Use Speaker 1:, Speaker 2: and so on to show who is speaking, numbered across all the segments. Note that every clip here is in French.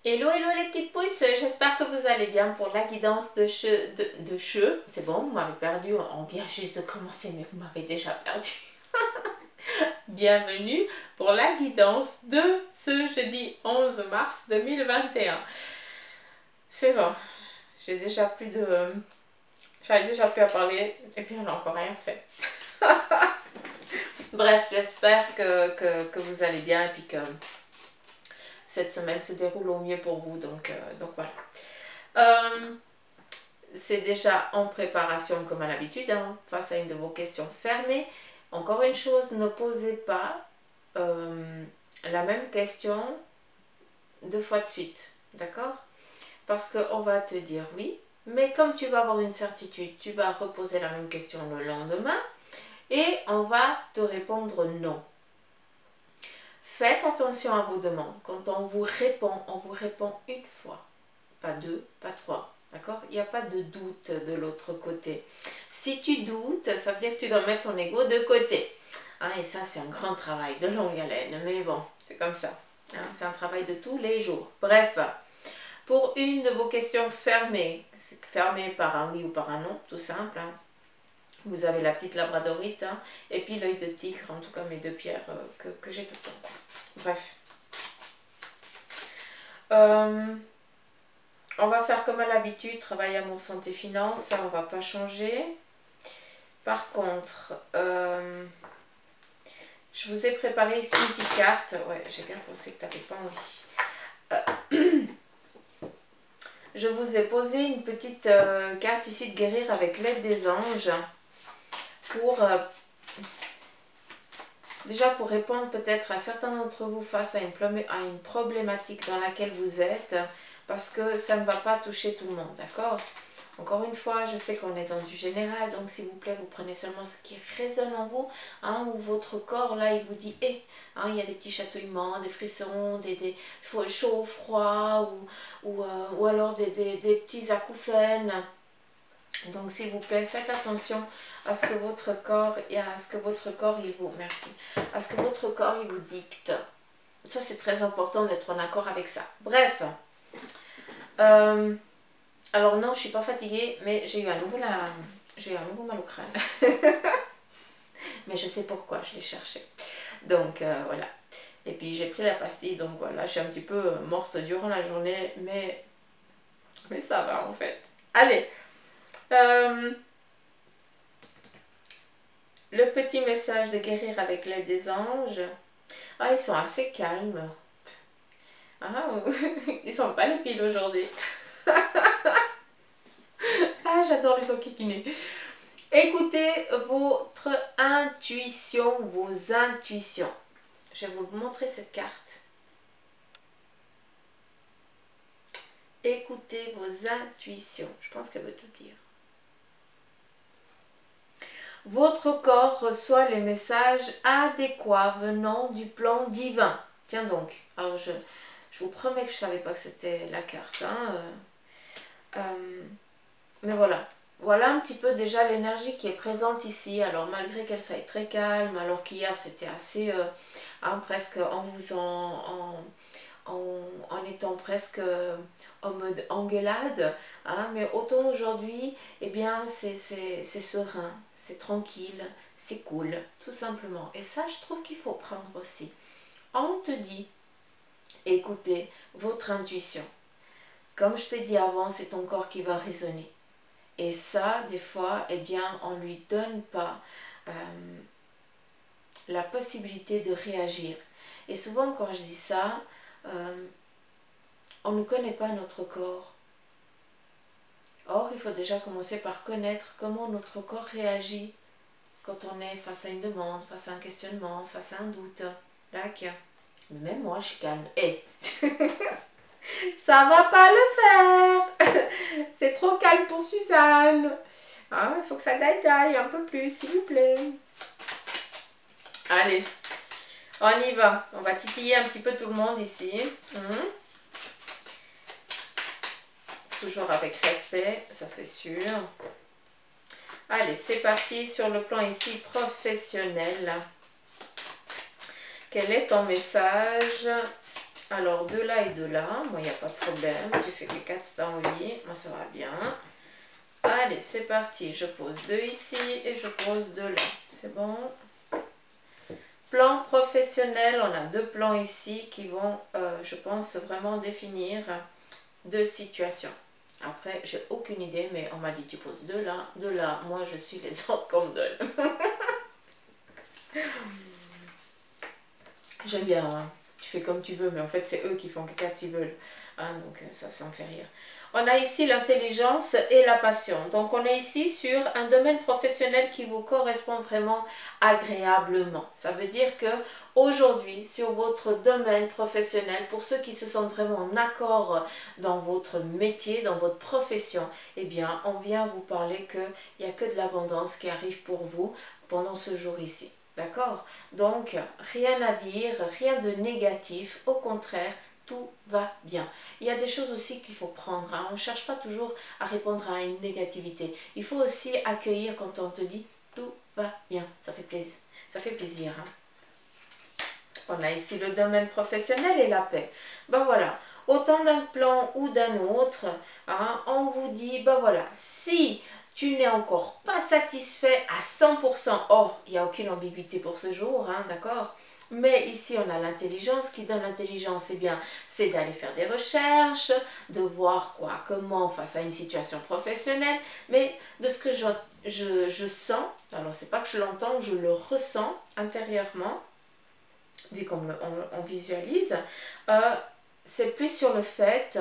Speaker 1: Hello, hello les petites pousses, j'espère que vous allez bien pour la guidance de cheveux. C'est bon, vous m'avez perdu, on vient juste de commencer, mais vous m'avez déjà perdu. Bienvenue pour la guidance de ce jeudi 11 mars 2021. C'est bon, j'ai déjà plus de... J'avais déjà plus à parler et puis on n'a encore rien fait. Bref, j'espère que vous allez bien et puis que cette semaine se déroule au mieux pour vous. Donc voilà. C'est déjà en préparation comme à l'habitude, hein, face à une de vos questions fermées. Encore une chose, ne posez pas la même question deux fois de suite, d'accord? Parce qu'on va te dire oui, mais comme tu vas avoir une certitude, tu vas reposer la même question le lendemain et on va te répondre non. Faites attention à vos demandes. Quand on vous répond une fois, pas deux, pas trois. D'accord? Il n'y a pas de doute de l'autre côté. Si tu doutes, ça veut dire que tu dois mettre ton ego de côté. Hein, et ça, c'est un grand travail de longue haleine. Mais bon, c'est comme ça. Hein, c'est un travail de tous les jours. Bref, pour une de vos questions fermées par un oui ou par un non, tout simple. Hein, vous avez la petite labradorite, hein, et puis l'œil de tigre, en tout cas mes deux pierres que j'ai tout le temps. Bref. On va faire comme à l'habitude, travail, amour, santé, finance, ça on va pas changer. Par contre, je vous ai préparé ici une petite carte. Ouais, j'ai bien pensé que tu n'avais pas envie. Je vous ai posé une petite carte ici de guérir avec l'aide des anges pour déjà pour répondre peut-être à certains d'entre vous face à une problématique dans laquelle vous êtes, parce que ça ne va pas toucher tout le monde, d'accord? Encore une fois, je sais qu'on est dans du général, donc s'il vous plaît, vous prenez seulement ce qui résonne en vous, hein, ou votre corps, là, il vous dit, hein, il y a des petits chatouillements, des frissons, des chaud, froid, ou alors des petits acouphènes. Donc, s'il vous plaît, faites attention à ce que votre corps, il vous, merci, à ce que votre corps, il vous dicte. Ça, c'est très important d'être en accord avec ça. Bref, alors non, je suis pas fatiguée, mais j'ai eu un nouveau mal au crâne. Mais je sais pourquoi, je l'ai cherché. Donc voilà. Et puis j'ai pris la pastille, donc voilà, je suis un petit peu morte durant la journée, mais ça va en fait. Allez. Le petit message de guérir avec l'aide des anges. Ah, ils sont assez calmes. Ah, ils sont pas les piles aujourd'hui. Ah, j'adore les enquiquinés. Écoutez votre intuition, vos intuitions. Je vais vous montrer cette carte. Écoutez vos intuitions. Je pense qu'elle veut tout dire. Votre corps reçoit les messages adéquats venant du plan divin. Tiens donc. Alors je vous promets que je ne savais pas que c'était la carte. Hein. Mais voilà. Voilà un petit peu déjà l'énergie qui est présente ici. Alors malgré qu'elle soit très calme, alors qu'hier c'était assez presque en étant presque en mode engueulade, hein, mais autant aujourd'hui, eh bien c'est serein, c'est tranquille, c'est cool, tout simplement. Et ça, je trouve qu'il faut prendre aussi. On te dit, écoutez votre intuition. Comme je t'ai dit avant, c'est ton corps qui va raisonner. Et ça, des fois, eh bien, on ne lui donne pas la possibilité de réagir. Et souvent, quand je dis ça, on ne connaît pas notre corps. Or, il faut déjà commencer par connaître comment notre corps réagit quand on est face à une demande, face à un questionnement, face à un doute. D'accord. Mais même moi, je suis calme. Ça va pas le faire. C'est trop calme pour Suzanne. Hein, il faut que ça taille un peu plus, s'il vous plaît. Allez, on y va. On va titiller un petit peu tout le monde ici. Toujours avec respect, ça c'est sûr. Allez, c'est parti sur le plan ici professionnel. Quel est ton message Alors, de là et de là, moi, il n'y a pas de problème. Tu fais que 408, moi, ça va bien. Allez, c'est parti. Je pose 2 ici et je pose 2 là. C'est bon? Plan professionnel, on a 2 plans ici qui vont, je pense, vraiment définir 2 situations. Après, j'ai aucune idée, mais on m'a dit tu poses 2 là, 2 là. Moi, je suis les ordres qu'on me donne. J'aime bien, hein. Tu fais comme tu veux, mais en fait, c'est eux qui font que 4 s'ils veulent. Hein, donc, ça me fait rire. On a ici l'intelligence et la passion. Donc, on est ici sur un domaine professionnel qui vous correspond vraiment agréablement. Ça veut dire que aujourd'hui, sur votre domaine professionnel, pour ceux qui se sentent vraiment en accord dans votre métier, dans votre profession, eh bien, on vient vous parler qu'il n'y a que de l'abondance qui arrive pour vous pendant ce jour ici. D'accord? Donc, rien à dire, rien de négatif. Au contraire, tout va bien. Il y a des choses aussi qu'il faut prendre. Hein. On ne cherche pas toujours à répondre à une négativité. Il faut aussi accueillir quand on te dit tout va bien. Ça fait plaisir. Ça fait plaisir. Hein. On a ici le domaine professionnel et la paix. Ben voilà. Autant d'un plan ou d'un autre, hein, on vous dit, ben voilà, si tu n'es encore pas satisfait à 100%, or, il n'y a aucune ambiguïté pour ce jour, hein, d'accord? Mais ici, on a l'intelligence. Qui donne l'intelligence? Eh bien, c'est d'aller faire des recherches, de voir quoi, comment face à une situation professionnelle. Mais de ce que je sens, alors c'est pas que je l'entends, je le ressens intérieurement, vu qu'on on visualise, c'est plus sur le fait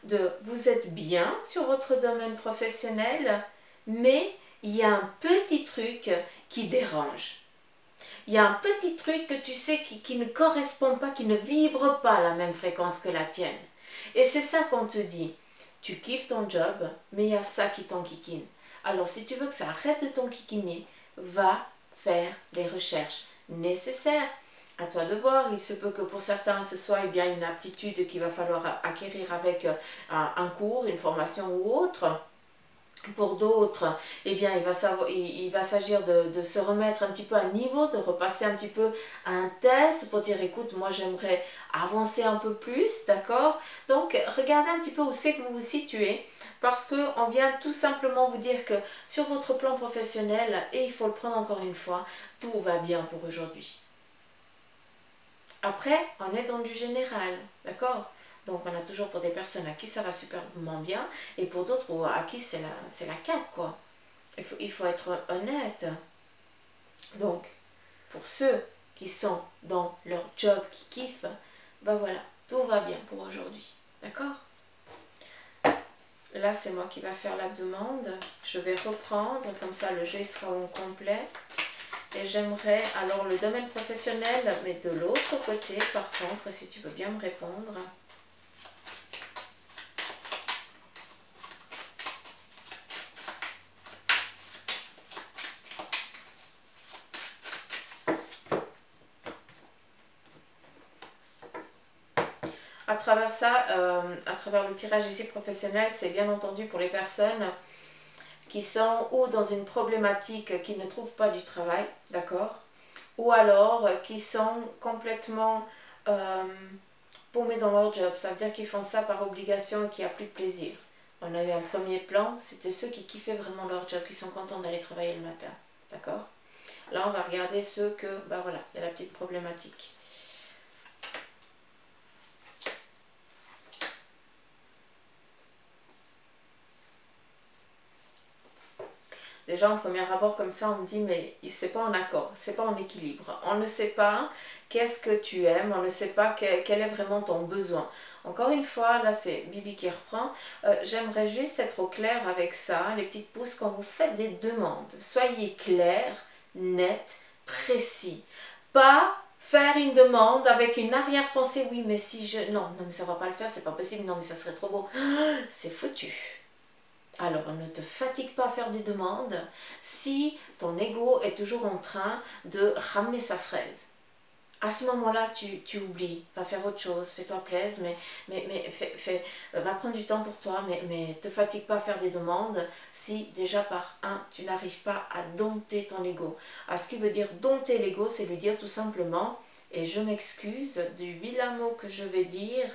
Speaker 1: de vous êtes bien sur votre domaine professionnel, mais il y a un petit truc qui dérange. Il y a un petit truc que tu sais qui ne correspond pas, qui ne vibre pas à la même fréquence que la tienne. Et c'est ça qu'on te dit. Tu kiffes ton job, mais il y a ça qui t'enquiquine. Alors si tu veux que ça arrête de t'enquiquiner, va faire les recherches nécessaires. À toi de voir, il se peut que pour certains ce soit eh bien, une aptitude qu'il va falloir acquérir avec un cours, une formation ou autre. Pour d'autres, eh bien, il va s'agir de se remettre un petit peu à niveau, de repasser un petit peu à un test pour dire, écoute, moi j'aimerais avancer un peu plus, d'accord? Donc, regardez un petit peu où c'est que vous vous situez, parce qu'on vient tout simplement vous dire que sur votre plan professionnel, et il faut le prendre encore une fois, tout va bien pour aujourd'hui. Après, on est dans du général, d'accord? Donc on a toujours pour des personnes à qui ça va superbement bien et pour d'autres à qui c'est la caque, quoi. Il faut être honnête. Donc, pour ceux qui sont dans leur job, qui kiffent, ben voilà, tout va bien pour aujourd'hui. D'accord? Là, c'est moi qui va faire la demande. Je vais reprendre, comme ça le jeu sera au complet. Et j'aimerais, alors le domaine professionnel, mais de l'autre côté, par contre, si tu veux bien me répondre. À travers ça, à travers le tirage ici professionnel, c'est bien entendu pour les personnes qui sont ou dans une problématique qui ne trouvent pas du travail, d'accord? Ou alors qui sont complètement paumés dans leur job. Ça veut dire qu'ils font ça par obligation et qu'il n'y a plus de plaisir. On a eu un premier plan, c'était ceux qui kiffaient vraiment leur job, qui sont contents d'aller travailler le matin, d'accord? Là, on va regarder ceux que, ben voilà, il y a la petite problématique. Déjà, en premier abord, comme ça, on me dit, mais c'est pas en accord, c'est pas en équilibre. On ne sait pas qu'est-ce que tu aimes, on ne sait pas quel est vraiment ton besoin. Encore une fois, là, c'est Bibi qui reprend. J'aimerais juste être au clair avec ça, les petites pouces, quand vous faites des demandes. Soyez clair, net, précis. Pas faire une demande avec une arrière-pensée, oui, mais si je... Non, non, mais ça va pas le faire, c'est pas possible, non, mais ça serait trop beau. C'est foutu. Alors, ne te fatigue pas à faire des demandes si ton ego est toujours en train de ramener sa fraise. À ce moment-là, tu oublies, va faire autre chose, fais-toi plaisir, va prendre du temps pour toi, mais te fatigue pas à faire des demandes si déjà par un, tu n'arrives pas à dompter ton ego. Ce qui veut dire dompter l'ego, c'est lui dire tout simplement, et je m'excuse du vilain mot que je vais dire,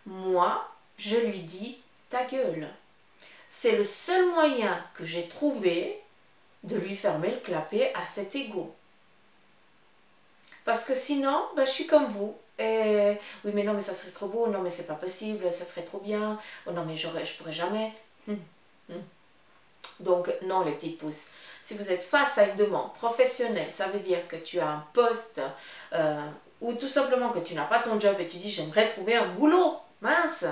Speaker 1: moi, je lui dis ta gueule. C'est le seul moyen que j'ai trouvé de lui fermer le clapet à cet ego. Parce que sinon, ben, je suis comme vous. Et, oui, mais non, mais ça serait trop beau. Non, mais c'est pas possible. Ça serait trop bien. Oh, non, mais je pourrais jamais. Donc, non, les petites pousses. Si vous êtes face à une demande professionnelle, ça veut dire que tu as un poste ou tout simplement que tu n'as pas ton job et tu dis j'aimerais trouver un boulot. Mince.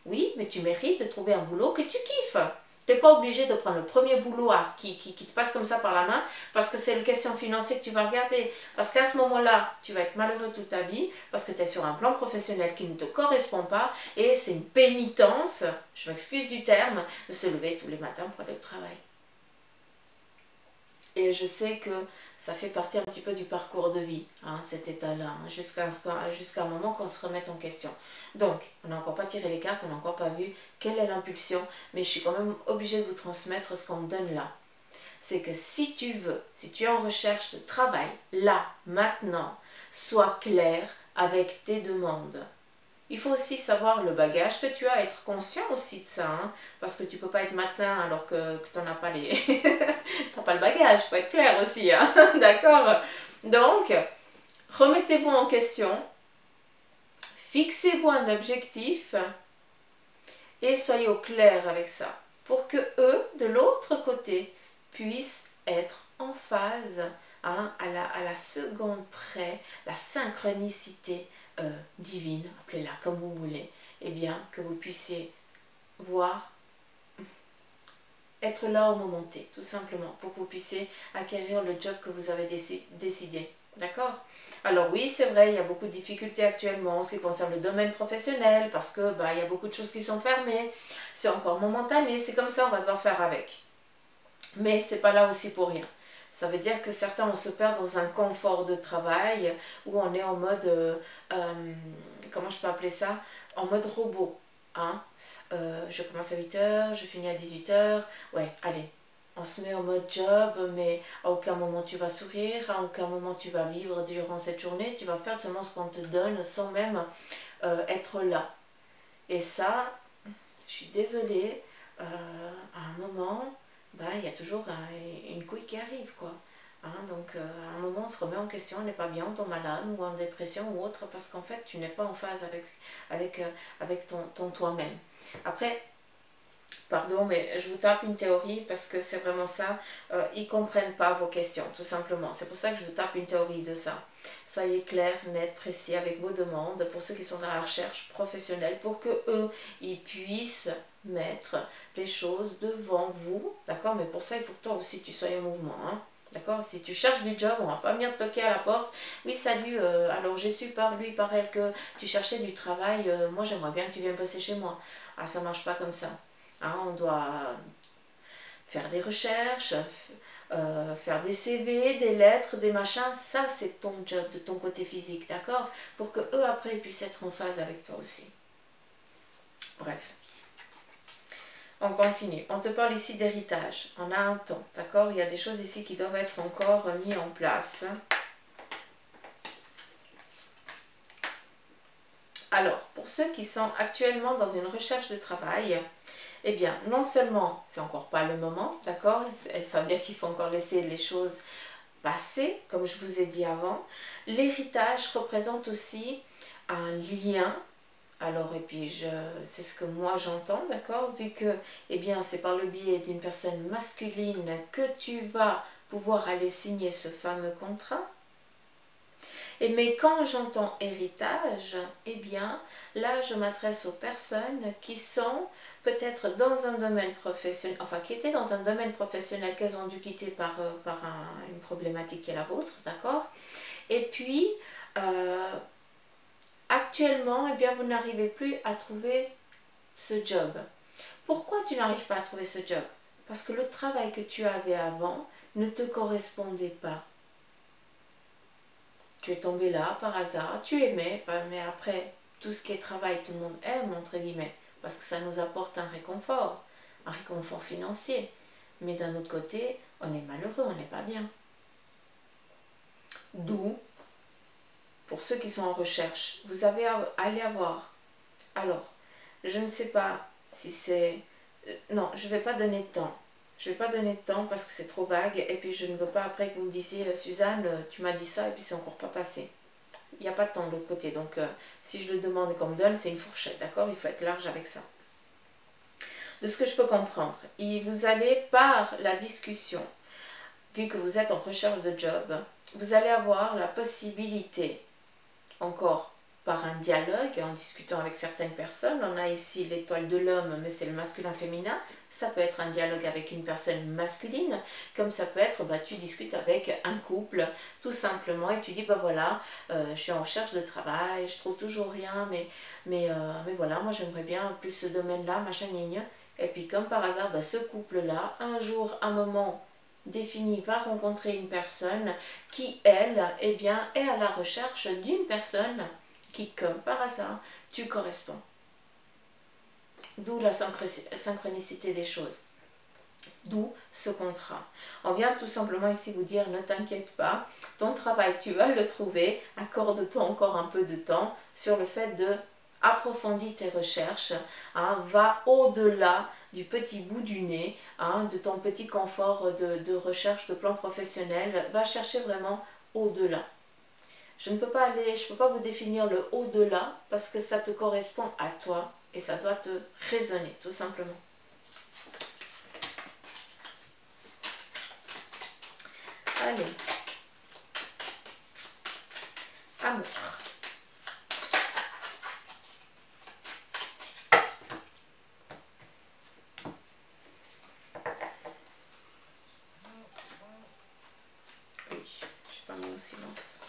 Speaker 1: Oui, mais tu mérites de trouver un boulot que tu kiffes. Tu n'es pas obligé de prendre le premier boulot qui te passe comme ça par la main parce que c'est une question financière que tu vas regarder. Parce qu'à ce moment-là, tu vas être malheureux toute ta vie parce que tu es sur un plan professionnel qui ne te correspond pas et c'est une pénitence, je m'excuse du terme, de se lever tous les matins pour aller au travail. Et je sais que ça fait partie un petit peu du parcours de vie, hein, cet état-là, hein, jusqu'à un moment qu'on se remette en question. Donc, on n'a encore pas tiré les cartes, on n'a encore pas vu quelle est l'impulsion, mais je suis quand même obligée de vous transmettre ce qu'on me donne là. C'est que si tu veux, si tu es en recherche de travail, là, maintenant, sois clair avec tes demandes. Il faut aussi savoir le bagage que tu as, être conscient aussi de ça, hein, parce que tu peux pas être médecin alors que tu n'as pas les... t'as pas le bagage, il faut être clair aussi, hein, d'accord? Donc, remettez-vous en question, fixez-vous un objectif et soyez au clair avec ça, pour que eux, de l'autre côté, puissent être en phase, hein, à la seconde près, la synchronicité divine, appelez-la comme vous voulez, et bien que vous puissiez voir, être là au moment T, tout simplement, pour que vous puissiez acquérir le job que vous avez décidé. D'accord? Alors oui, c'est vrai, il y a beaucoup de difficultés actuellement en ce qui concerne le domaine professionnel, parce que il y a beaucoup de choses qui sont fermées, c'est encore momentané, c'est comme ça, on va devoir faire avec. Mais c'est pas là aussi pour rien. Ça veut dire que certains, on se perd dans un confort de travail où on est en mode, comment je peux appeler ça? En mode robot. Hein? Je commence à 8h, je finis à 18h. Ouais, allez, on se met en mode job, mais à aucun moment tu vas sourire, à aucun moment tu vas vivre durant cette journée. Tu vas faire seulement ce qu'on te donne sans même être là. Et ça, je suis désolée, à un moment, il y a toujours une couille qui arrive, quoi. Hein, donc, à un moment, on se remet en question, on n'est pas bien, on tombe malade ou en dépression ou autre, parce qu'en fait, tu n'es pas en phase avec ton toi-même. Après, pardon, mais je vous tape une théorie parce que c'est vraiment ça. Ils ne comprennent pas vos questions, tout simplement. C'est pour ça que je vous tape une théorie de ça. Soyez clair, net, précis avec vos demandes pour ceux qui sont dans la recherche professionnelle, pour que eux, ils puissent mettre les choses devant vous. D'accord? Mais pour ça, il faut que toi aussi, tu sois en mouvement. Hein? D'accord? Si tu cherches du job, on va pas venir toquer à la porte. Oui, salut, alors j'ai su par lui, par elle que tu cherchais du travail. Moi, j'aimerais bien que tu viennes passer chez moi. Ah, ça marche pas comme ça. Hein, on doit faire des recherches, faire des CV, des lettres, des machins. Ça, c'est ton job de ton côté physique, d'accord? Pour que eux, après, ils puissent être en phase avec toi aussi. Bref. On continue. On te parle ici d'héritage. On a un temps, d'accord? Il y a des choses ici qui doivent être encore mises en place. Alors, pour ceux qui sont actuellement dans une recherche de travail, eh bien, non seulement c'est encore pas le moment, d'accord? Ça veut dire qu'il faut encore laisser les choses passer, comme je vous ai dit avant. L'héritage représente aussi un lien. Alors, et puis, c'est ce que moi j'entends, d'accord? Vu que, eh bien, c'est par le biais d'une personne masculine que tu vas pouvoir aller signer ce fameux contrat. Et mais quand j'entends héritage, eh bien, là, je m'adresse aux personnes qui sont peut-être dans un domaine professionnel, enfin, qui étaient dans un domaine professionnel qu'elles ont dû quitter par une problématique qui est la vôtre, d'accord? Et puis, actuellement, eh bien, vous n'arrivez plus à trouver ce job. Pourquoi tu n'arrives pas à trouver ce job? Parce que le travail que tu avais avant ne te correspondait pas. Tu es tombé là par hasard, tu aimais, mais après, tout ce qui est travail, tout le monde aime, entre guillemets, parce que ça nous apporte un réconfort financier. Mais d'un autre côté, on est malheureux, on n'est pas bien. D'où, pour ceux qui sont en recherche, allez avoir. Alors, je ne sais pas si c'est... Non, je ne vais pas donner de temps. Je ne vais pas donner de temps parce que c'est trop vague. Et puis, je ne veux pas après que vous me disiez, Suzanne, tu m'as dit ça et puis c'est encore pas passé. Il n'y a pas de temps de l'autre côté. Donc, si je le demande et qu'on me donne, c'est une fourchette. D'accord? Il faut être large avec ça. De ce que je peux comprendre, vous allez, par la discussion, vu que vous êtes en recherche de job, vous allez avoir la possibilité, encore par un dialogue, en discutant avec certaines personnes. On a ici l'étoile de l'homme, mais c'est le masculin-féminin. Ça peut être un dialogue avec une personne masculine, comme ça peut être, tu discutes avec un couple, tout simplement, et tu dis, voilà, je suis en recherche de travail, je trouve toujours rien, mais voilà, moi j'aimerais bien plus ce domaine-là, machin, gna. Et puis comme par hasard, ce couple-là, un jour, un moment défini, va rencontrer une personne qui, elle, est à la recherche d'une personne qui, comme par hasard, tu corresponds. D'où la synchronicité des choses. D'où ce contrat. On vient tout simplement ici vous dire, ne t'inquiète pas, ton travail, tu vas le trouver, accorde-toi encore un peu de temps sur le fait de approfondis tes recherches, va au-delà du petit bout du nez, de ton petit confort de recherche, de plan professionnel, va chercher vraiment au-delà. Je ne peux pas vous définir le au-delà parce que ça te correspond à toi et ça doit te résonner, tout simplement. Allez. Amour. Oui, j'ai pas mis au silence.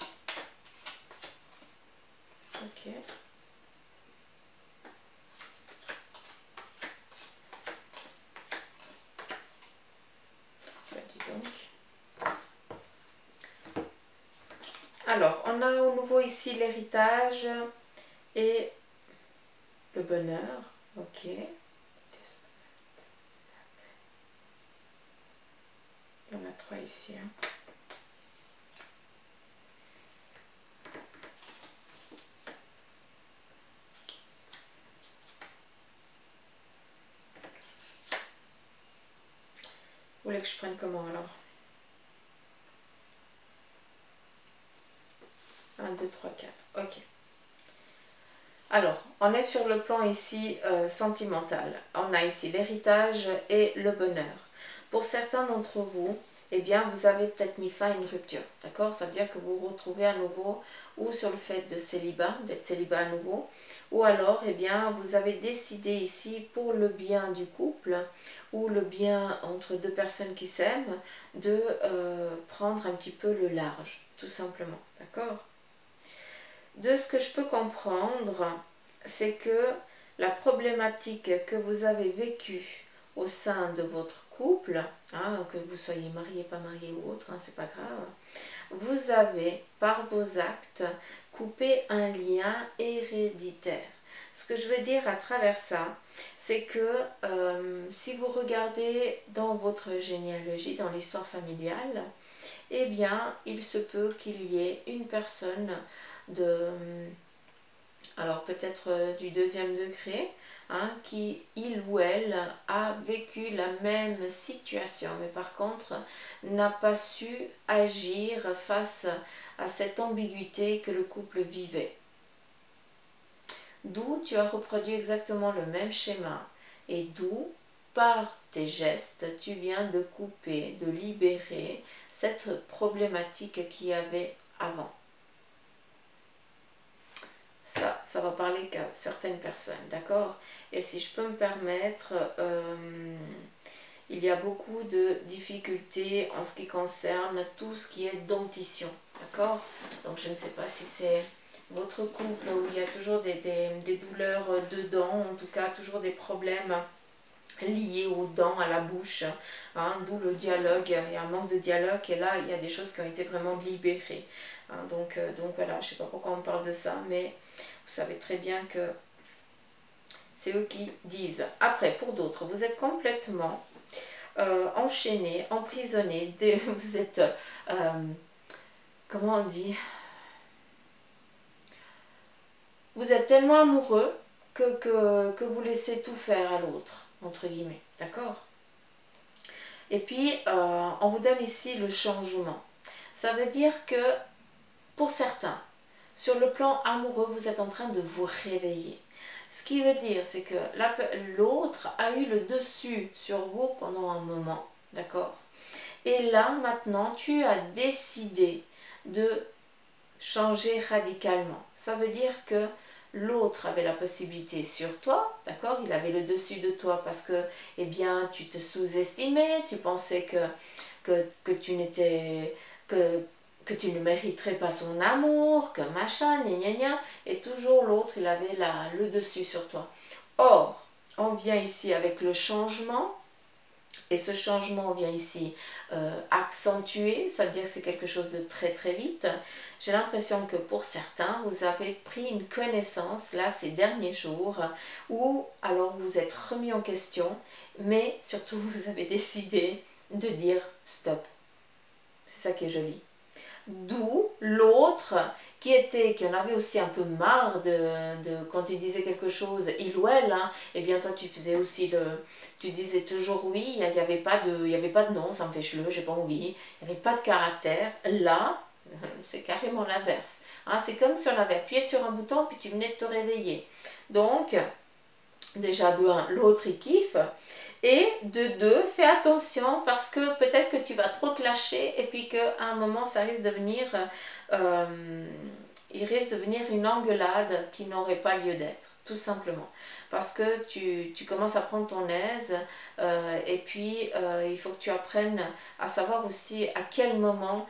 Speaker 1: Ok. Dis donc. Alors, on a au nouveau ici l'héritage et le bonheur. Ok. Il y en a 3 ici. Vous voulez que je prenne comment alors? 1, 2, 3, 4. Ok. Alors, on est sur le plan ici sentimental. On a ici l'héritage et le bonheur. Pour certains d'entre vous, vous avez peut-être mis fin à une rupture. D'accord? Ça veut dire que vous vous retrouvez à nouveau ou sur le fait de célibat, d'être célibat à nouveau. Ou alors, vous avez décidé ici pour le bien du couple ou le bien entre deux personnes qui s'aiment de prendre un petit peu le large, tout simplement. D'accord? De ce que je peux comprendre, c'est que la problématique que vous avez vécue au sein de votre couple, que vous soyez marié, pas marié ou autre, c'est pas grave, vous avez, par vos actes, coupé un lien héréditaire. Ce que je veux dire à travers ça, c'est que si vous regardez dans votre généalogie, dans l'histoire familiale, il se peut qu'il y ait une personne alors peut-être du 2e degré, qui, il ou elle, a vécu la même situation, mais par contre, n'a pas su agir face à cette ambiguïté que le couple vivait. D'où tu as reproduit exactement le même schéma, et d'où, par tes gestes, tu viens de couper, de libérer cette problématique qu'il y avait avant. Ça va parler qu'à certaines personnes, d'accord? Et si je peux me permettre, il y a beaucoup de difficultés en ce qui concerne tout ce qui est dentition, d'accord? Donc je ne sais pas si c'est votre couple où il y a toujours des douleurs de dents, en tout cas toujours des problèmes liés aux dents, à la bouche, d'où le dialogue, il y a un manque de dialogue et là il y a des choses qui ont été vraiment libérées. Donc voilà, je ne sais pas pourquoi on parle de ça, mais vous savez très bien que c'est eux qui disent. Après, pour d'autres, vous êtes complètement enchaîné, emprisonné, vous êtes, comment on dit, vous êtes tellement amoureux que vous laissez tout faire à l'autre, entre guillemets, d'accord? Et puis, on vous donne ici le changement. Ça veut dire que, pour certains, sur le plan amoureux, vous êtes en train de vous réveiller. Ce qui veut dire, c'est que l'autre a eu le dessus sur vous pendant un moment, d'accord? Et là, maintenant, tu as décidé de changer radicalement. Ça veut dire que l'autre avait la possibilité sur toi, d'accord? Il avait le dessus de toi parce que, eh bien, tu te sous-estimais, tu pensais que tu n'étais, que tu ne mériterais pas son amour, que machin, gna gna gna, et toujours l'autre, il avait le dessus sur toi. Or, on vient ici avec le changement, et ce changement vient ici accentuer, ça veut dire que c'est quelque chose de très très vite. J'ai l'impression que pour certains, vous avez pris une connaissance là ces derniers jours, ou alors vous êtes remis en question, mais surtout vous avez décidé de dire stop. C'est ça qui est joli. D'où l'autre qui en avait aussi un peu marre de quand il disait quelque chose, il ou elle, hein, et bien toi tu faisais aussi tu disais toujours oui, il n'y avait pas de non, ça me fait cheleux, j'ai pas envie, il n'y avait pas de caractère. Là, c'est carrément l'inverse. Hein, c'est comme si on avait appuyé sur un bouton puis tu venais de te réveiller. Donc, déjà de un, l'autre il kiffe, et de deux, fais attention parce que peut-être que tu vas trop te lâcher et puis qu'à un moment ça risque de venir, il risque de venir une engueulade qui n'aurait pas lieu d'être, tout simplement. Parce que tu commences à prendre ton aise, et puis il faut que tu apprennes à savoir aussi à quel moment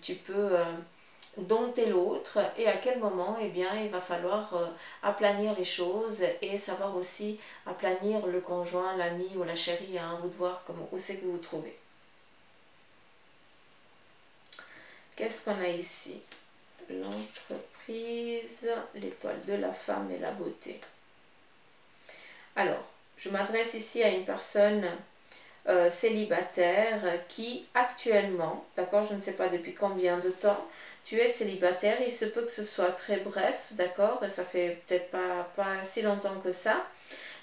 Speaker 1: tu peux dompter l'autre et à quel moment eh bien, il va falloir aplanir les choses et savoir aussi aplanir le conjoint, l'ami ou la chérie, à vous de voir où c'est que vous vous trouvez. Qu'est-ce qu'on a ici? L'entreprise, l'étoile de la femme et la beauté. Alors, je m'adresse ici à une personne célibataire qui actuellement, d'accord, je ne sais pas depuis combien de temps, tu es célibataire, il se peut que ce soit très bref, d'accord, et ça fait peut-être pas si longtemps que ça.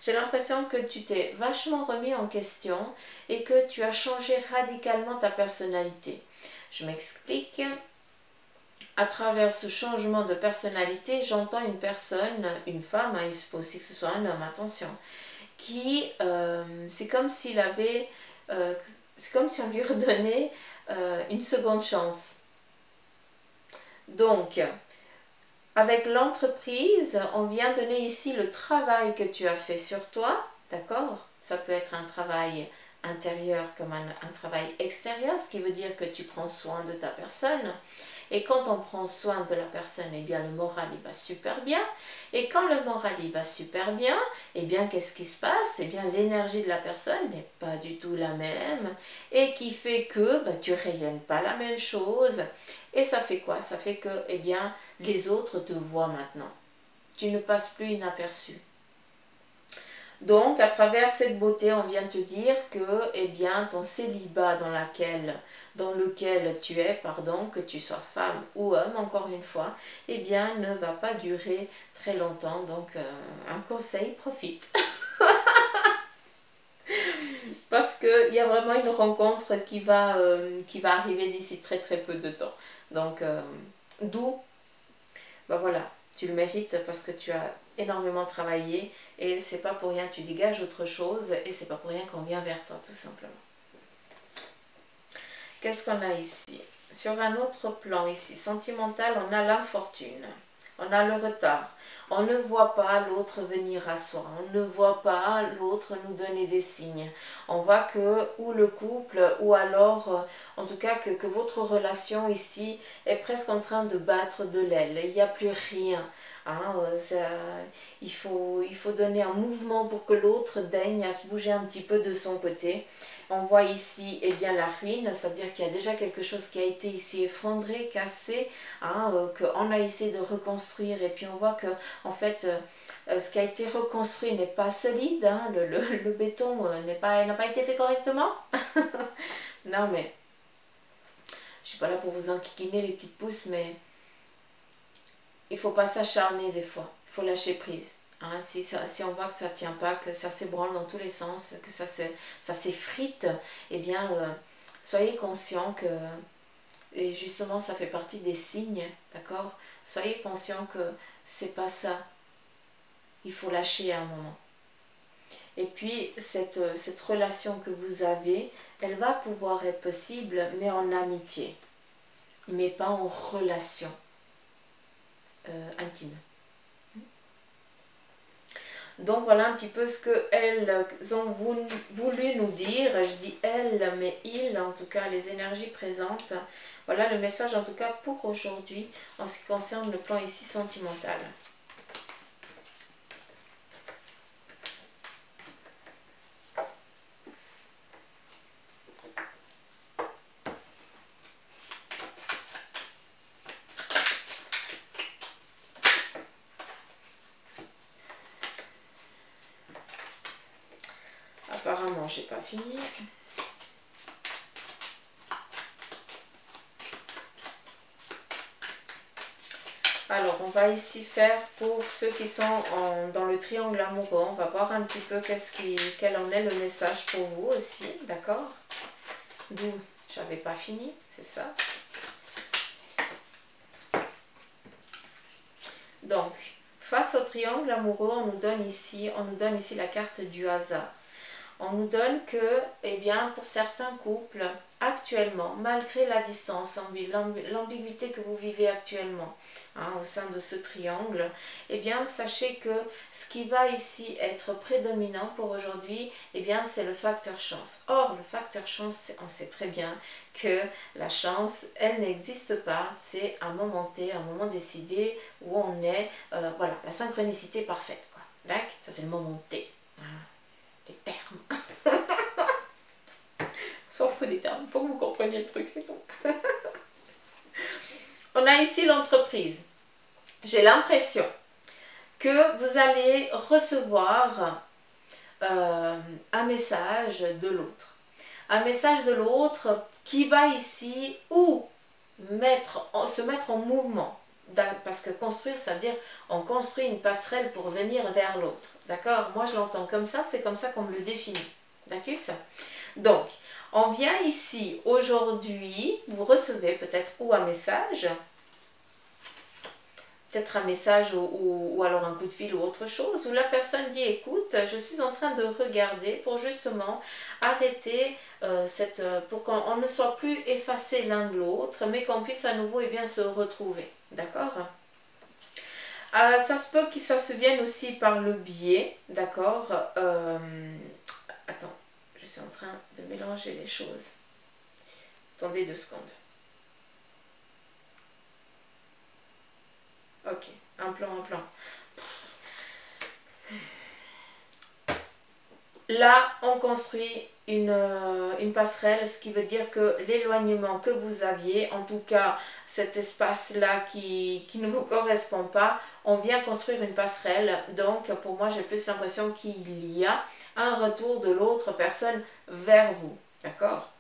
Speaker 1: J'ai l'impression que tu t'es vachement remis en question et que tu as changé radicalement ta personnalité. Je m'explique. À travers ce changement de personnalité, j'entends une personne, une femme, hein, il se peut aussi que ce soit un homme, attention, qui, c'est comme s'il avait, c'est comme si on lui redonnait une seconde chance. Donc, avec l'entreprise, on vient donner ici le travail que tu as fait sur toi, d'accord? Ça peut être un travail intérieur comme un travail extérieur, ce qui veut dire que tu prends soin de ta personne. Et quand on prend soin de la personne, eh bien le moral il va super bien. Et quand le moral il va super bien, eh bien qu'est-ce qui se passe? Eh bien l'énergie de la personne n'est pas du tout la même et qui fait que tu rayonnes pas la même chose. Et ça fait quoi? Ça fait que eh bien les autres te voient maintenant. Tu ne passes plus inaperçu. Donc, à travers cette beauté, on vient te dire que, eh bien, ton célibat dans lequel tu es, pardon, que tu sois femme ou homme, encore une fois, eh bien, ne va pas durer très longtemps. Donc, un conseil, profite. Parce qu'il y a vraiment une rencontre qui va arriver d'ici très très peu de temps. Donc, d'où, ben voilà, tu le mérites parce que tu as énormément travaillé et c'est pas pour rien, tu dégages autre chose et c'est pas pour rien qu'on vient vers toi, tout simplement. Qu'est-ce qu'on a ici? Sur un autre plan ici, sentimental, on a l'infortune, on a le retard. On ne voit pas l'autre venir à soi, on ne voit pas l'autre nous donner des signes. On voit que ou le couple, ou alors, en tout cas, que votre relation ici est presque en train de battre de l'aile. Il n'y a plus rien. Hein, il faut donner un mouvement pour que l'autre daigne à se bouger un petit peu de son côté. On voit ici eh bien, la ruine, c'est-à-dire qu'il y a déjà quelque chose qui a été ici effondré, cassé, hein, qu'on a essayé de reconstruire et puis on voit que en fait ce qui a été reconstruit n'est pas solide, hein, le béton n'a pas été fait correctement. Non mais, je suis pas là pour vous enquiquiner les petites pousses, mais il ne faut pas s'acharner des fois, il faut lâcher prise. Hein, si on voit que ça ne tient pas, que ça s'ébranle dans tous les sens, que ça s'effrite, eh bien, soyez conscient que, et justement ça fait partie des signes, d'accord? Soyez conscient que c'est pas ça. Il faut lâcher à un moment. Et puis, cette relation que vous avez, elle va pouvoir être possible, mais en amitié, mais pas en relation intime. Donc voilà un petit peu ce qu'elles ont voulu nous dire. Je dis elles, mais ils, en tout cas les énergies présentes. Voilà le message en tout cas pour aujourd'hui en ce qui concerne le plan ici sentimental. Apparemment, j'ai pas fini. Alors, on va ici faire pour ceux qui sont dans le triangle amoureux. On va voir un petit peu quel en est le message pour vous aussi, d'accord? D'où j'avais pas fini, c'est ça. Donc, face au triangle amoureux, on nous donne ici la carte du hasard. On nous donne que, eh bien, pour certains couples, actuellement, malgré la distance, l'ambiguïté que vous vivez actuellement, hein, au sein de ce triangle, eh bien, sachez que ce qui va ici être prédominant pour aujourd'hui, eh bien, c'est le facteur chance. Or, le facteur chance, on sait très bien que la chance, elle n'existe pas. C'est un moment T, un moment décidé où on est, voilà, la synchronicité parfaite, quoi. D'accord? Ça, c'est le moment T. Les termes. S'en fout des termes, faut que vous compreniez le truc, c'est tout. On a ici l'entreprise. J'ai l'impression que vous allez recevoir un message de l'autre. Un message de l'autre qui va ici ou se mettre en mouvement. Parce que construire, ça veut dire on construit une passerelle pour venir vers l'autre. D'accord? Moi, je l'entends comme ça, c'est comme ça qu'on me le définit. D'accord? Donc, on vient ici aujourd'hui, vous recevez peut-être ou un message, ou alors un coup de fil ou autre chose, où la personne dit écoute, je suis en train de regarder pour justement arrêter pour qu'on ne soit plus effacés l'un de l'autre, mais qu'on puisse à nouveau bien se retrouver. D'accord? Ça se peut que ça se vienne aussi par le biais, d'accord? Attends, je suis en train de mélanger les choses. Attendez 2 secondes. Ok, un plan. Là, on construit une passerelle, ce qui veut dire que l'éloignement que vous aviez, en tout cas cet espace-là qui ne vous correspond pas, on vient construire une passerelle. Donc, pour moi, j'ai plus l'impression qu'il y a un retour de l'autre personne vers vous. D'accord?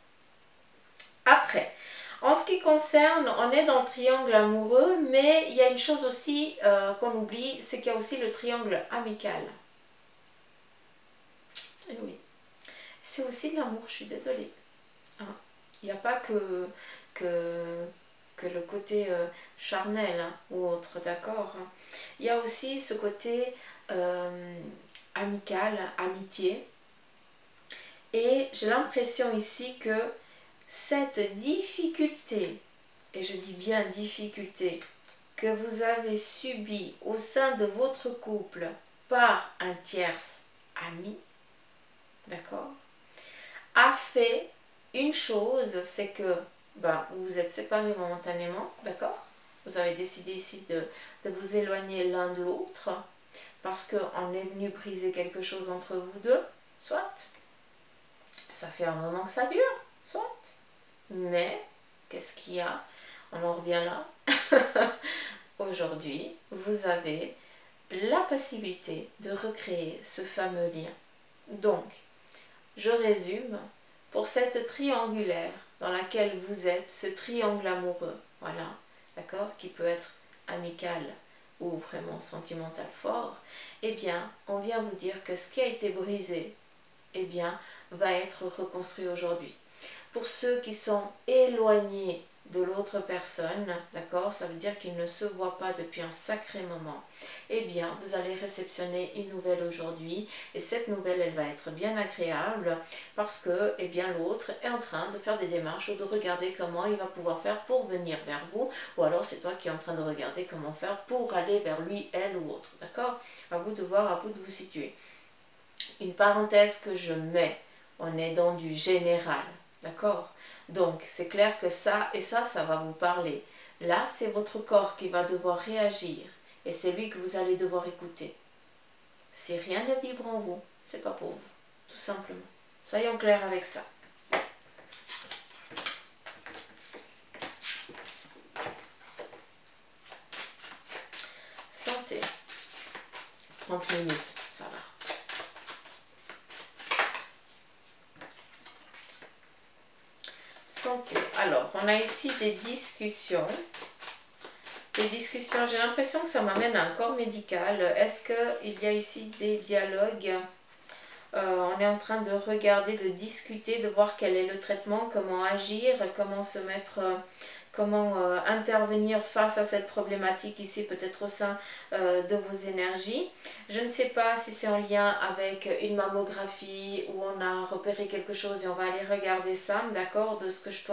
Speaker 1: Après, en ce qui concerne, on est dans le triangle amoureux, mais il y a une chose aussi qu'on oublie, c'est qu'il y a aussi le triangle amical. Et oui, c'est aussi de l'amour, je suis désolée. Hein. Il n'y a pas que le côté charnel hein, ou autre, d'accord? Il y a aussi ce côté amical, amitié. Et j'ai l'impression ici que cette difficulté, et je dis bien difficulté, que vous avez subie au sein de votre couple par un tierce ami, d'accord, a fait une chose, c'est que vous vous êtes séparés momentanément, d'accord? Vous avez décidé ici de vous éloigner l'un de l'autre parce qu'on est venu briser quelque chose entre vous deux, soit. Ça fait un moment que ça dure, soit. Mais, qu'est-ce qu'il y a? On en revient là. Aujourd'hui, vous avez la possibilité de recréer ce fameux lien. Donc, je résume, pour cette triangulaire dans laquelle vous êtes, ce triangle amoureux, voilà, d'accord, qui peut être amical, ou vraiment sentimental fort, eh bien, on vient vous dire que ce qui a été brisé, eh bien, va être reconstruit aujourd'hui. Pour ceux qui sont éloignés de l'autre personne, d'accord, ça veut dire qu'ils ne se voient pas depuis un sacré moment, eh bien, vous allez réceptionner une nouvelle aujourd'hui, et cette nouvelle, elle va être bien agréable, parce que, eh bien, l'autre est en train de faire des démarches ou de regarder comment il va pouvoir faire pour venir vers vous, ou alors c'est toi qui es en train de regarder comment faire pour aller vers lui, elle ou autre, d'accord? À vous de voir, à vous de vous situer. Une parenthèse que je mets, on est dans du général, d'accord? Donc, c'est clair que ça et ça va vous parler. Là, c'est votre corps qui va devoir réagir et c'est lui que vous allez devoir écouter. Si rien ne vibre en vous, c'est pas pour vous, tout simplement. Soyons clairs avec ça. Santé. 30 minutes, ça va. Santé. Alors, on a ici des discussions. Des discussions, j'ai l'impression que ça m'amène à un corps médical. Est-ce qu'il y a ici des dialogues? On est en train de regarder, de discuter, de voir quel est le traitement, comment agir, comment se mettre, comment intervenir face à cette problématique ici, peut-être au sein de vos énergies. Je ne sais pas si c'est en lien avec une mammographie où on a repéré quelque chose et on va aller regarder ça, d'accord, de ce que je peux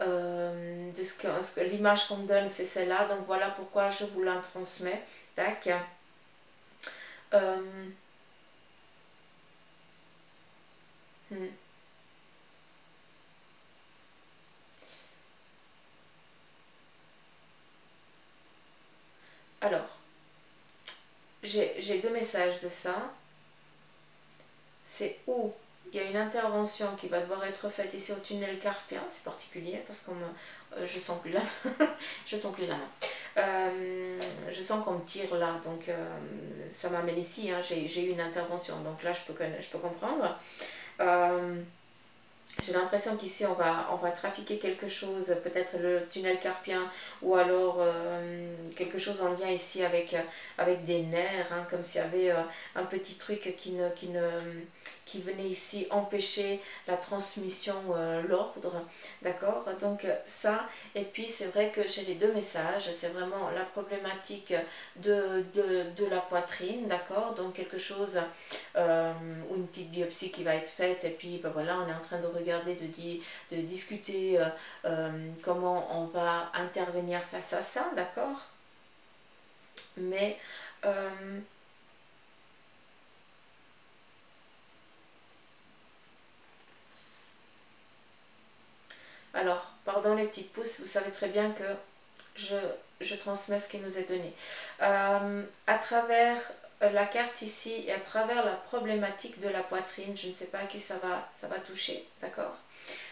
Speaker 1: de ce que l'image qu'on me donne, c'est celle-là, donc voilà pourquoi je vous la transmets. Tac. Alors, j'ai deux messages de ça. C'est où il y a une intervention qui va devoir être faite ici au tunnel carpien, c'est particulier parce que je sens plus la je sens plus la main. Je sens qu'on me tire là, donc ça m'amène ici, hein, j'ai eu une intervention, donc là je peux comprendre. J'ai l'impression qu'ici on va trafiquer quelque chose, peut-être le tunnel carpien ou alors quelque chose en lien ici avec des nerfs, hein, comme s'il y avait un petit truc qui venait ici empêcher la transmission, l'ordre, d'accord? Donc ça, et puis c'est vrai que j'ai les deux messages, c'est vraiment la problématique de la poitrine, d'accord? Donc quelque chose, ou une petite biopsie qui va être faite, et puis ben voilà, on est en train de regarder, de discuter comment on va intervenir face à ça, d'accord? Mais alors, pardon les petites pousses, vous savez très bien que je transmets ce qui nous est donné. À travers la carte ici et à travers la problématique de la poitrine, je ne sais pas à qui ça va toucher, d'accord?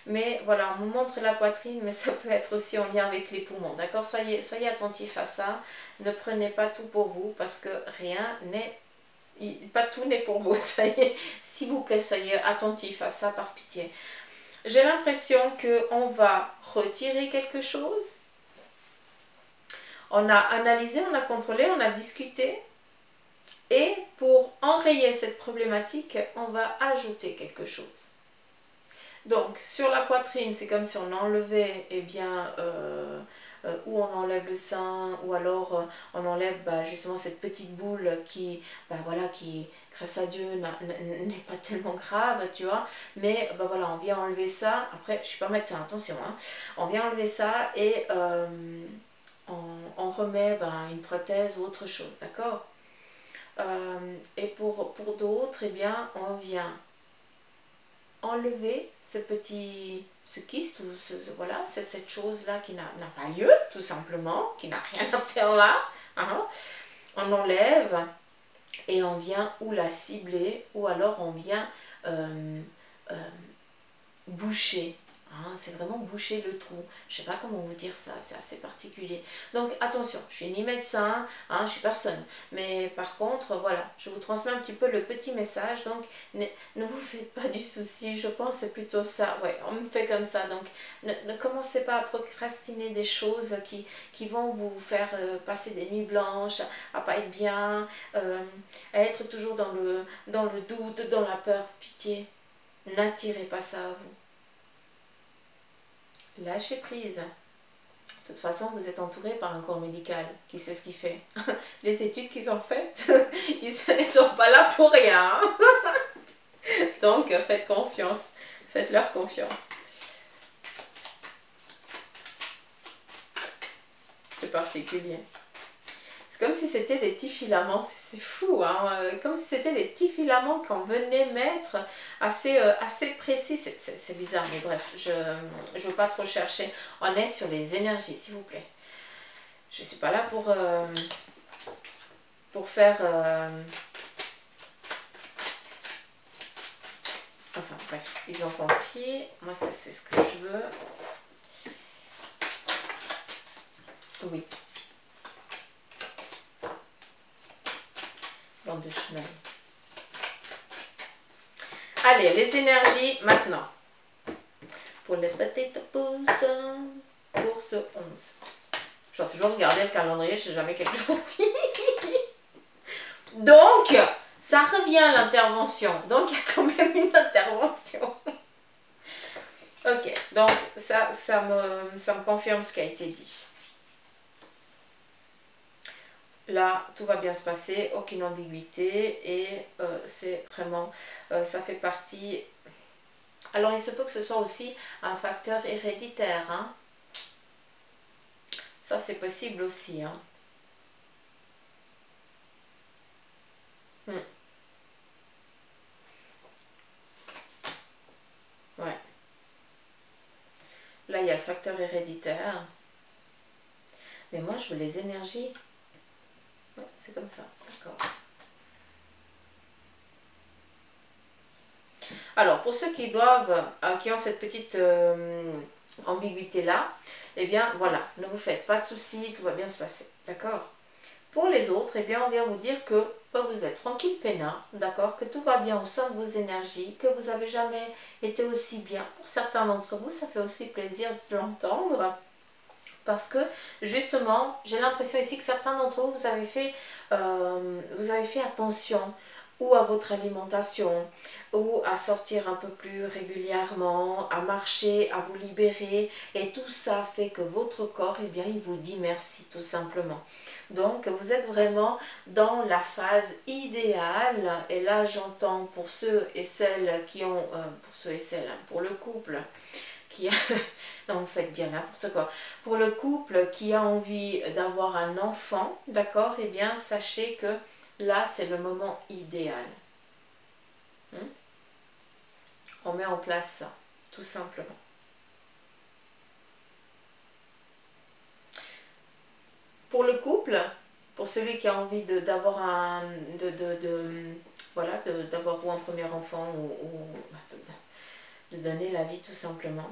Speaker 1: Mais voilà, on me montre la poitrine, mais ça peut être aussi en lien avec les poumons, d'accord? Soyez attentifs à ça, ne prenez pas tout pour vous, parce que rien n'est, pas tout n'est pour vous, soyez, s'il vous plaît, soyez attentifs à ça par pitié. J'ai l'impression qu'on va retirer quelque chose. On a analysé, on a contrôlé, on a discuté. Et pour enrayer cette problématique, on va ajouter quelque chose. Donc, sur la poitrine, c'est comme si on enlevait, eh bien, ou on enlève le sein, ou alors on enlève justement cette petite boule qui, voilà, qui, grâce à Dieu, n'est pas tellement grave, tu vois. Mais voilà, on vient enlever ça. Après, je suis pas médecin, attention, hein. On vient enlever ça et on remet une prothèse ou autre chose, d'accord? Et pour d'autres, eh bien, on vient enlever ce kyste, ou voilà, c'est cette chose-là qui n'a pas lieu, tout simplement, qui n'a rien à faire là. Hein. On enlève et on vient ou la cibler, ou alors on vient boucher Hein, c'est vraiment boucher le trou. Je sais pas comment vous dire ça, c'est assez particulier. Donc attention, je suis ni médecin, hein, je suis personne. Mais par contre, voilà, je vous transmets un petit peu le petit message. Donc ne vous faites pas du souci, je pense c'est plutôt ça. Ouais, on me fait comme ça. Donc ne commencez pas à procrastiner des choses qui vont vous faire passer des nuits blanches, à pas être bien, à être toujours dans le doute, dans la peur. Pitié, n'attirez pas ça à vous. Lâchez prise. De toute façon, vous êtes entouré par un corps médical qui sait ce qu'il fait. Les études qu'ils ont faites, ils ne sont pas là pour rien. Donc, faites confiance. Faites-leur confiance. C'est particulier. C'est comme si c'était des petits filaments, c'est fou, hein? Comme si c'était des petits filaments qu'on venait mettre assez précis, c'est bizarre, mais bref, je ne veux pas trop chercher. On est sur les énergies, s'il vous plaît. Je ne suis pas là pour faire... Enfin bref, ils ont compris, moi ça c'est ce que je veux. Oui. De chemin. Allez, les énergies maintenant. Pour les petites pouces, pour ce 11. Je dois toujours regarder le calendrier, je ne sais jamais quel jour. Donc, ça revient à l'intervention. Donc, il y a quand même une intervention. Ok, donc ça me confirme ce qui a été dit. Là, tout va bien se passer, aucune ambiguïté et c'est vraiment, ça fait partie... Alors, il se peut que ce soit aussi un facteur héréditaire. Hein. Ça, c'est possible aussi. Hein. Ouais. Là, il y a le facteur héréditaire. Mais moi, je veux les énergies. Ouais, c'est comme ça. D'accord. Alors, pour ceux qui qui ont cette petite ambiguïté-là, eh bien, voilà, ne vous faites pas de soucis, tout va bien se passer. D'accord? Pour les autres, eh bien, on vient vous dire que vous êtes tranquille, peinard, d'accord? Que tout va bien au sein de vos énergies, que vous n'avez jamais été aussi bien. Pour certains d'entre vous, ça fait aussi plaisir de l'entendre. Parce que, justement, j'ai l'impression ici que certains d'entre vous, vous avez fait attention ou à votre alimentation, ou à sortir un peu plus régulièrement, à marcher, à vous libérer. Et tout ça fait que votre corps, eh bien, il vous dit merci, tout simplement. Donc, vous êtes vraiment dans la phase idéale. Et là, j'entends pour ceux et celles qui ont... pour ceux et celles, hein, pour le couple qui a... non, vous faites dire n'importe quoi. Pour le couple qui a envie d'avoir un enfant, d'accord, eh bien, sachez que là, c'est le moment idéal. On met en place ça, tout simplement. Pour le couple, pour celui qui a envie d'avoir un... voilà, d'avoir ou un premier enfant ou de donner la vie tout simplement.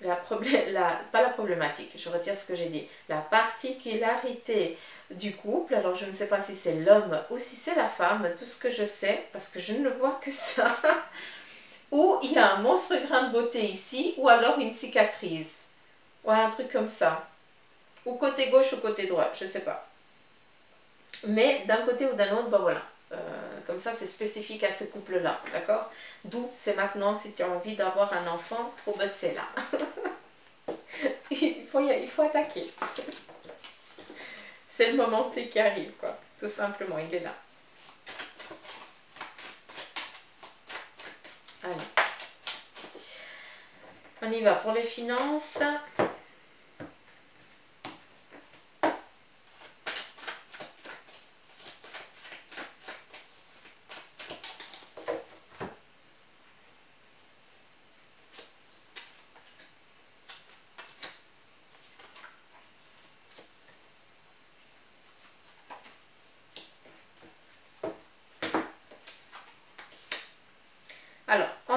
Speaker 1: Pas la problématique, je retire ce que j'ai dit. La particularité du couple, alors je ne sais pas si c'est l'homme ou si c'est la femme, tout ce que je sais, parce que je ne vois que ça, ou il y a un monstre grain de beauté ici, ou alors une cicatrice. Ouais, un truc comme ça. Ou côté gauche ou côté droit, je ne sais pas. Mais d'un côté ou d'un autre, ben voilà. Comme ça, c'est spécifique à ce couple-là, d'accord? D'où, c'est maintenant, si tu as envie d'avoir un enfant, c'est là. il faut attaquer. C'est le moment T qui arrive, quoi. Tout simplement, il est là. Allez. On y va pour les finances.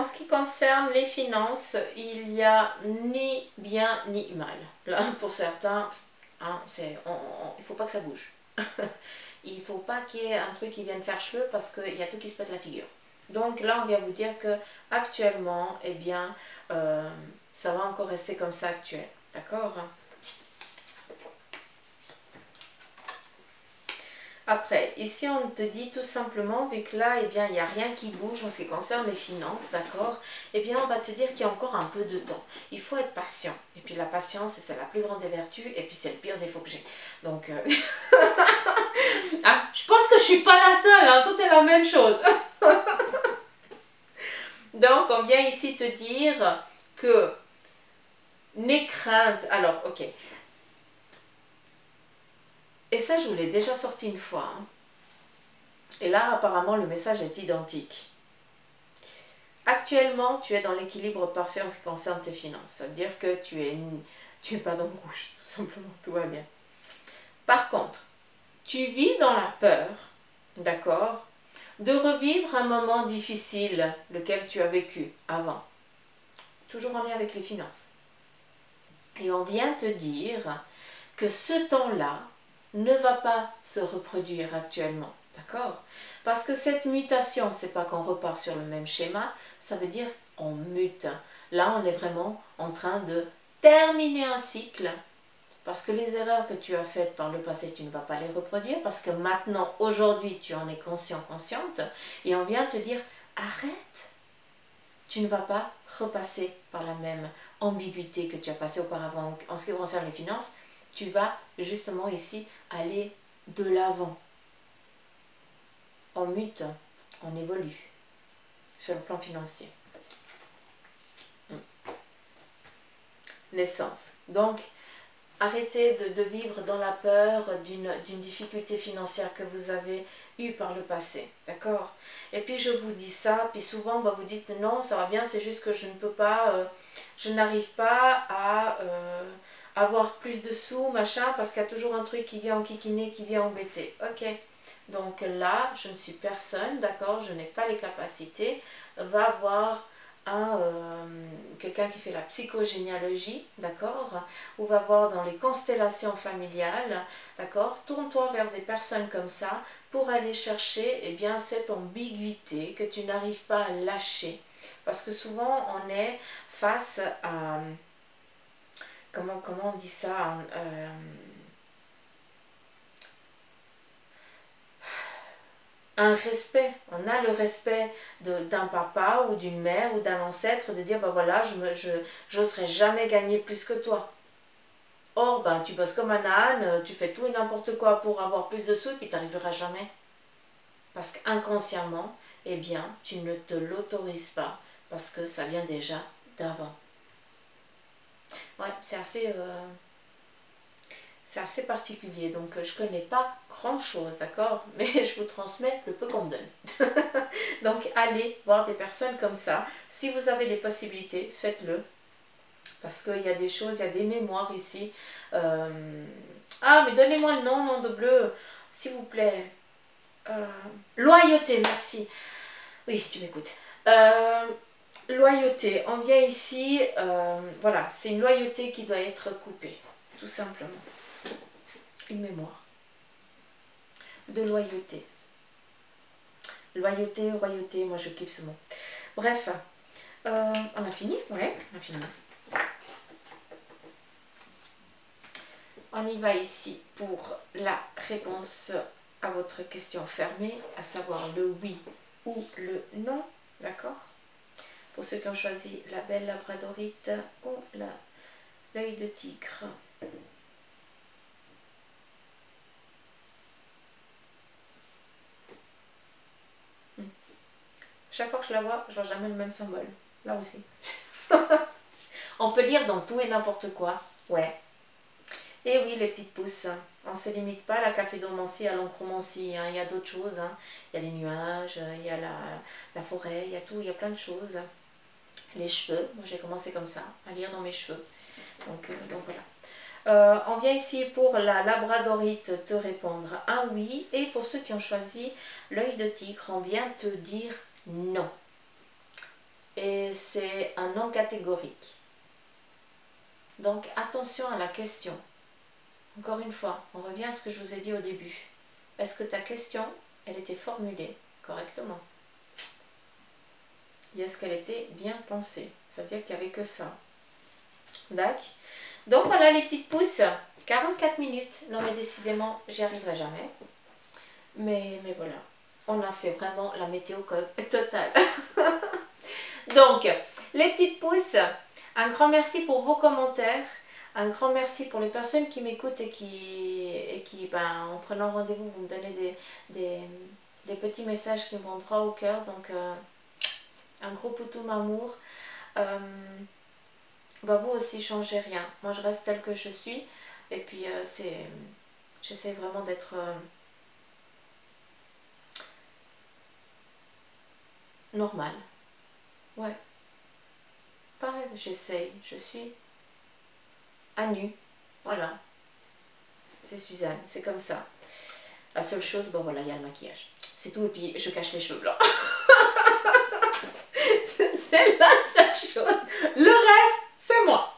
Speaker 1: en ce qui concerne les finances, il n'y a ni bien ni mal. Là, pour certains, hein, il ne faut pas que ça bouge. Il ne faut pas qu'il y ait un truc qui vienne faire cheveux parce qu'il y a tout qui se pète la figure. Donc là, on vient vous dire que actuellement, eh bien, ça va encore rester comme ça actuel. D'accord? Après, ici on te dit tout simplement, vu que là, eh bien, il n'y a rien qui bouge en ce qui concerne les finances, d'accord? Eh bien, on va te dire qu'il y a encore un peu de temps. Il faut être patient. Et puis la patience, c'est la plus grande des vertus, et puis c'est le pire défaut que j'ai. Donc, ah, je pense que je suis pas la seule, hein, tout est la même chose. Donc, on vient ici te dire que n'aie crainte. Alors, ok. Et ça, je vous l'ai déjà sorti une fois. Hein. Et là, apparemment, le message est identique. Actuellement, tu es dans l'équilibre parfait en ce qui concerne tes finances. Ça veut dire que tu es pas dans le rouge, tout simplement. Tout va bien. Par contre, tu vis dans la peur, d'accord, de revivre un moment difficile, lequel tu as vécu avant. Toujours en lien avec les finances. Et on vient te dire que ce temps-là ne va pas se reproduire actuellement. D'accord? Parce que cette mutation, c'est pas qu'on repart sur le même schéma, ça veut dire on mute. Là, on est vraiment en train de terminer un cycle. Parce que les erreurs que tu as faites par le passé, tu ne vas pas les reproduire. Parce que maintenant, aujourd'hui, tu en es conscient, consciente. Et on vient te dire, arrête. Tu ne vas pas repasser par la même ambiguïté que tu as passé auparavant en ce qui concerne les finances. Tu vas justement ici aller de l'avant. On mute, on évolue sur le plan financier. Naissance. Donc, arrêtez de vivre dans la peur d'une difficulté financière que vous avez eue par le passé. D'accord? Et puis je vous dis ça, puis souvent vous dites non, ça va bien, c'est juste que je ne peux pas, je n'arrive pas à avoir plus de sous, machin, parce qu'il y a toujours un truc qui vient enquiquiner, qui vient embêter. Ok. Donc là, je ne suis personne, d'accord, je n'ai pas les capacités. Va voir quelqu'un qui fait la psychogénéalogie, d'accord, ou va voir dans les constellations familiales, d'accord, tourne-toi vers des personnes comme ça pour aller chercher eh bien, cette ambiguïté que tu n'arrives pas à lâcher. Parce que souvent, on est face à... Comment on dit ça un respect, on a le respect d'un papa ou d'une mère ou d'un ancêtre de dire bah voilà, je n'oserais jamais gagner plus que toi. Or, ben, tu bosses comme un âne, tu fais tout et n'importe quoi pour avoir plus de sous et puis tu n'arriveras jamais. Parce qu'inconsciemment, eh bien, tu ne te l'autorises pas parce que ça vient déjà d'avant. Ouais, c'est assez particulier, donc je connais pas grand chose, d'accord, mais je vous transmets le peu qu'on me donne. Donc allez voir des personnes comme ça, si vous avez les possibilités, faites-le, parce qu'il y a des choses, il y a des mémoires ici. Ah, mais donnez-moi le nom de bleu, s'il vous plaît. Loyauté, merci. Oui, tu m'écoutes. Loyauté, on vient ici, voilà, c'est une loyauté qui doit être coupée, tout simplement. Une mémoire de loyauté. Loyauté, royauté, moi je kiffe ce mot. Bref, on a fini? Ouais, on a fini. On y va ici pour la réponse à votre question fermée, à savoir le oui ou le non, d'accord? Pour ceux qui ont choisi la belle labradorite ou l'œil de tigre. Chaque fois que je la vois, je vois jamais le même symbole. Là aussi. On peut lire dans tout et n'importe quoi. Ouais. Et oui, les petites pousses. On ne se limite pas à la cafédomancie, à l'encromancie. Hein. Il y a d'autres choses. Hein. Il y a les nuages, il y a la forêt, il y a tout, il y a plein de choses. Les cheveux. Moi, j'ai commencé comme ça, à lire dans mes cheveux. Donc voilà. On vient ici pour la labradorite te répondre un oui. Et pour ceux qui ont choisi l'œil de tigre, on vient te dire non. et c'est un non catégorique. Donc attention à la question. Encore une fois, on revient à ce que je vous ai dit au début. Est-ce que ta question, elle était formulée correctement? Et est-ce qu'elle était bien pensée? Ça veut dire qu'il n'y avait que ça. D'accord. Donc voilà les petites pousses. 44 minutes. Non mais décidément, j'y arriverai jamais. Mais voilà. On a fait vraiment la météo totale. Donc, les petites pousses, un grand merci pour vos commentaires. Un grand merci pour les personnes qui m'écoutent et qui ben, en prenant rendez-vous, vous me donnez des petits messages qui me vont droit au cœur. Donc, un gros poutou m'amour. Bah, vous aussi, changez rien. Moi, je reste telle que je suis. Et puis, j'essaie vraiment d'être normale. Ouais. Pareil, j'essaye. Je suis à nu. Voilà. C'est Suzanne, c'est comme ça. La seule chose, bon voilà, il y a le maquillage. C'est tout, et puis je cache les cheveux blancs. C'est la seule chose. Le reste, c'est moi.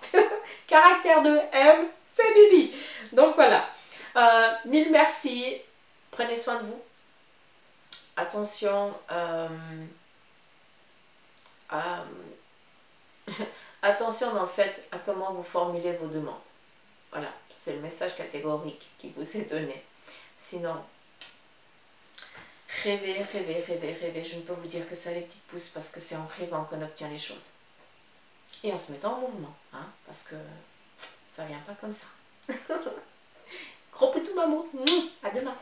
Speaker 1: Caractère de M, c'est Bibi. Donc voilà. Mille merci. Prenez soin de vous. Attention. Attention dans le fait à comment vous formulez vos demandes. Voilà, c'est le message catégorique qui vous est donné. Sinon, rêvez, rêvez, rêvez, rêvez. Je ne peux vous dire que ça les petites pousses parce que c'est en rêvant qu'on obtient les choses. Et en se mettant en mouvement, hein, parce que ça vient pas comme ça. Gros poutou maman, à demain.